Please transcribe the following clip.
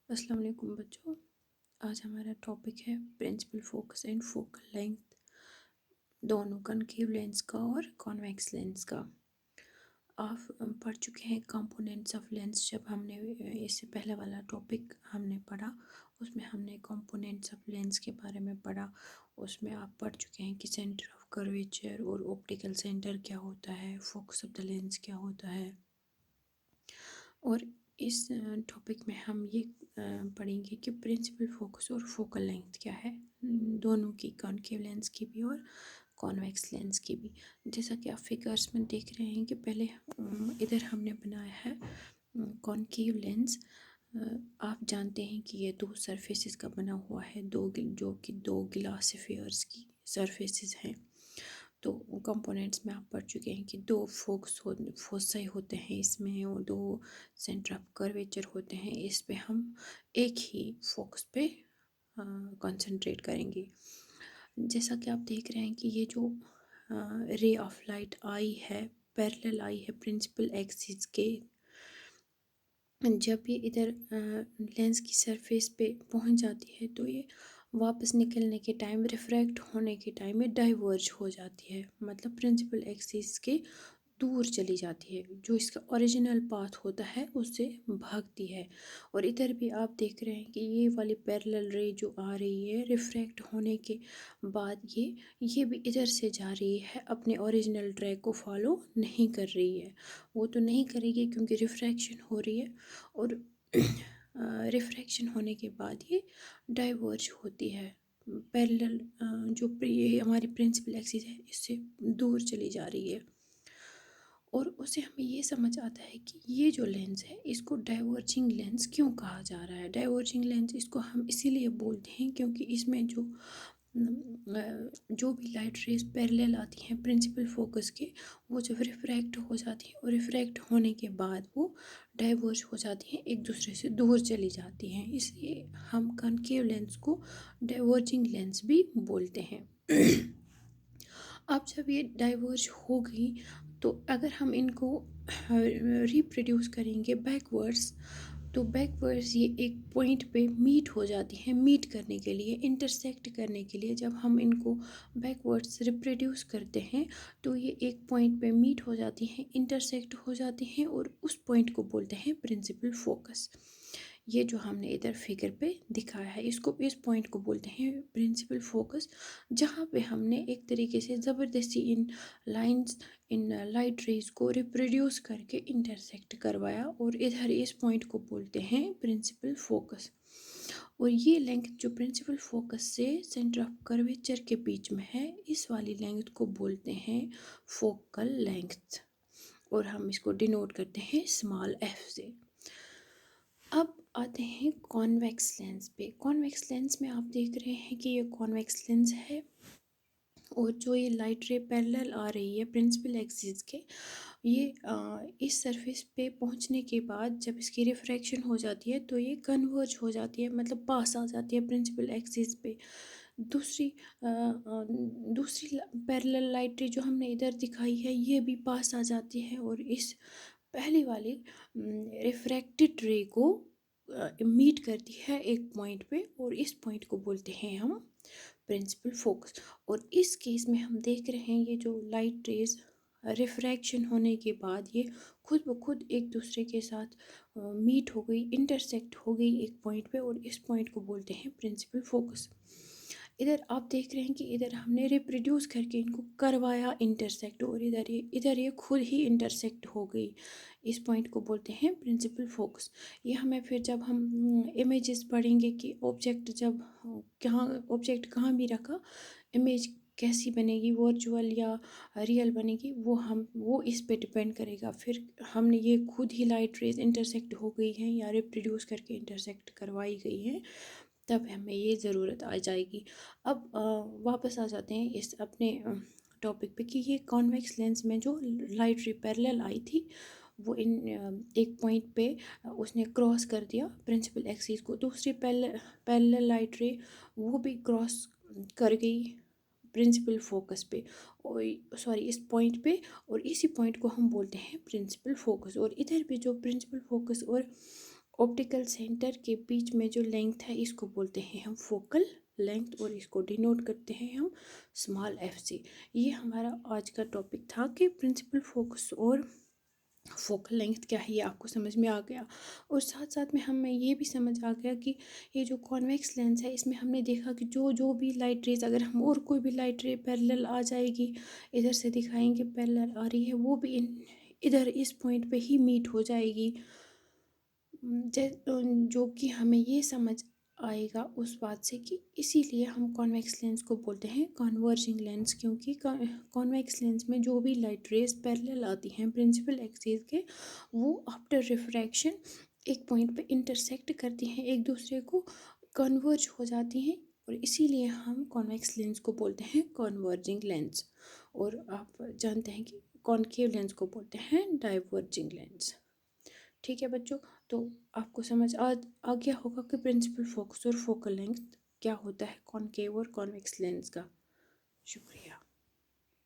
अस्सलाम वालेकुम बच्चों। आज हमारा टॉपिक है principal focus and focal length, दोनों कनकेव लेंस का और कॉन्वेक्स लेंस का। आप पढ़ चुके हैं कंपोनेंट्स ऑफ लेंस। जब हमने इससे पहले वाला टॉपिक हमने पढ़ा, उसमें हमने कंपोनेंट्स ऑफ लेंस के बारे में पढ़ा। उसमें आप पढ़ चुके हैं कि सेंटर ऑफ कर्वेचर और ऑप्टिकल सेंटर क्या होता है, फोकस ऑफ द लेंस क्या होता है। और इस टॉपिक में हम ये पढ़ेंगे कि प्रिंसिपल फोकस और फोकल लेंथ क्या है, दोनों की, कॉनकेव लेंस की भी और कॉन्वेक्स लेंस की भी। जैसा कि आप फिगर्स में देख रहे हैं कि पहले इधर हमने बनाया है कॉनकेव लेंस। आप जानते हैं कि ये दो सरफेसेस का बना हुआ है, जो कि दो ग्लासिफियर्स की सरफेसेस हैं। तो कंपोनेंट्स में आप पढ़ चुके हैं कि दो फोसाई होते हैं इसमें, और दो सेंटर ऑफ कर्वेचर होते हैं। इस पे हम एक ही फोकस पे कंसंट्रेट करेंगे। जैसा कि आप देख रहे हैं कि ये जो रे ऑफ लाइट आई है, पैरेलल आई है प्रिंसिपल एक्सिस के। जब ये इधर लेंस की सरफेस पे पहुंच जाती है तो ये वापस निकलने के टाइम, रिफ्रैक्ट होने के टाइम में डाइवर्ज हो जाती है, मतलब प्रिंसिपल एक्सिस के दूर चली जाती है। जो इसका ओरिजिनल पाथ होता है उससे भागती है। और इधर भी आप देख रहे हैं कि ये वाली पैरेलल रे जो आ रही है, रिफ्रैक्ट होने के बाद ये भी इधर से जा रही है, अपने ओरिजिनल ट्रैक को फॉलो नहीं कर रही है। वो तो नहीं करेगी क्योंकि रिफ्रैक्शन हो रही है, और रिफ्रैक्शन होने के बाद ये डाइवर्ज होती है। पैरेलल ये हमारी प्रिंसिपल एक्सिस है, इससे दूर चली जा रही है। और उससे हमें ये समझ आता है कि ये जो लेंस है इसको डाइवर्जिंग लेंस क्यों कहा जा रहा है। डाइवर्जिंग लेंस इसको हम इसीलिए बोलते हैं क्योंकि इसमें जो भी लाइट रेज पैरेलल आती हैं प्रिंसिपल फोकस के, वो जब रिफ्रैक्ट हो जाती हैं और रिफ्रैक्ट होने के बाद वो डाइवर्ज हो जाती हैं, एक दूसरे से दूर चली जाती हैं। इसलिए हम कनकेव लेंस को डाइवर्जिंग लेंस भी बोलते हैं। अब जब ये डाइवर्ज हो गई तो अगर हम इनको रिप्रोड्यूस करेंगे बैकवर्ड्स, तो बैकवर्ड्स ये एक पॉइंट पे मीट हो जाती हैं। मीट करने के लिए, इंटरसेक्ट करने के लिए जब हम इनको बैकवर्ड्स रिप्रोड्यूस करते हैं तो ये एक पॉइंट पे मीट हो जाती हैं, इंटरसेक्ट हो जाती हैं, और उस पॉइंट को बोलते हैं प्रिंसिपल फोकस। ये जो हमने इधर फिगर पे दिखाया है, इस पॉइंट को बोलते हैं प्रिंसिपल फोकस, जहाँ पे हमने एक तरीके से ज़बरदस्ती इन लाइट रेज को रिप्रोड्यूस करके इंटरसेक्ट करवाया, और इधर इस पॉइंट को बोलते हैं प्रिंसिपल फोकस। और ये लेंथ जो प्रिंसिपल फोकस से सेंटर ऑफ कर्वेचर के बीच में है, इस वाली लेंथ को बोलते हैं फोकल लेंथ, और हम इसको डिनोट करते हैं स्मॉल एफ से। अब आते हैं कॉन्वेक्स लेंस पे। कॉन्वेक्स लेंस में आप देख रहे हैं कि ये कॉन्वेक्स लेंस है, और जो ये लाइट रे पैरेलल आ रही है प्रिंसिपल एक्सिस के, ये इस सरफेस पे पहुंचने के बाद जब इसकी रिफ्रैक्शन हो जाती है तो ये कन्वर्ज हो जाती है, मतलब पास आ जाती है प्रिंसिपल एक्सिस पे। दूसरी पैरेलल लाइट रे जो हमने इधर दिखाई है ये भी पास आ जाती है, और इस पहली वाली रिफ्रैक्टेड रे को मीट करती है एक पॉइंट पे, और इस पॉइंट को बोलते हैं हम प्रिंसिपल फोकस। और इस केस में हम देख रहे हैं ये जो लाइट रेज रिफ्रैक्शन होने के बाद ये खुद ब खुद एक दूसरे के साथ मीट हो गई, इंटरसेक्ट हो गई एक पॉइंट पे, और इस पॉइंट को बोलते हैं प्रिंसिपल फोकस। इधर आप देख रहे हैं कि इधर हमने रिप्रोड्यूस करके इनको करवाया इंटरसेक्ट, और इधर ये खुद ही इंटरसेक्ट हो गई। इस पॉइंट को बोलते हैं प्रिंसिपल फोकस। ये हमें फिर जब हम इमेजेस पढ़ेंगे कि ऑब्जेक्ट कहाँ भी रखा, इमेज कैसी बनेगी, वर्चुअल या रियल बनेगी, वो इस पे डिपेंड करेगा। फिर हमने ये खुद ही लाइट रेज इंटरसेक्ट हो गई हैं या रिप्रोड्यूस करके इंटरसेक्ट करवाई गई हैं, तब हमें ये ज़रूरत आ जाएगी। अब वापस आ जाते हैं इस अपने टॉपिक पे कि ये कॉन्वेक्स लेंस में जो लाइट रे पैरेलल आई थी, वो एक पॉइंट पे उसने क्रॉस कर दिया प्रिंसिपल एक्सिस को। दूसरी पैरेलल लाइट रे वो भी क्रॉस कर गई प्रिंसिपल फोकस पे, और सॉरी इस पॉइंट पे, और इसी पॉइंट को हम बोलते हैं प्रिंसिपल फोकस। और इधर भी जो प्रिंसिपल फोकस और ऑप्टिकल सेंटर के बीच में जो लेंथ है इसको बोलते हैं हम फोकल लेंथ, और इसको डिनोट करते हैं हम स्मॉल एफ से। ये हमारा आज का टॉपिक था कि प्रिंसिपल फोकस और फोकल लेंथ क्या है, ये आपको समझ में आ गया। और साथ साथ में हमें ये भी समझ आ गया कि ये जो कॉन्वेक्स लेंस है इसमें हमने देखा कि जो जो भी लाइट रेज, अगर हम और कोई भी लाइट रे पैरेलल आ जाएगी, इधर से दिखाएंगे पैरेलल आ रही है, वो भी इधर इस पॉइंट पे ही मीट हो जाएगी। जो कि हमें ये समझ आएगा उस बात से कि इसीलिए हम कॉन्वेक्स लेंस को बोलते हैं कन्वर्जिंग लेंस, क्योंकि कॉन्वेक्स लेंस में जो भी लाइट रेज पैरेलल आती हैं प्रिंसिपल एक्सिस के, वो आफ्टर रिफ्रैक्शन एक पॉइंट पे इंटरसेक्ट करती हैं, एक दूसरे को कन्वर्ज हो जाती हैं, और इसीलिए हम कॉन्वेक्स लेंस को बोलते हैं कन्वर्जिंग लेंस। और आप जानते हैं कि कॉनकेव लेंस को बोलते हैं डाइवर्जिंग लेंस। ठीक है बच्चों, तो आपको समझ आ गया होगा कि प्रिंसिपल फोकस और फोकल लेंथ क्या होता है कॉनकेव और कॉन्वेक्स लेंस का। शुक्रिया।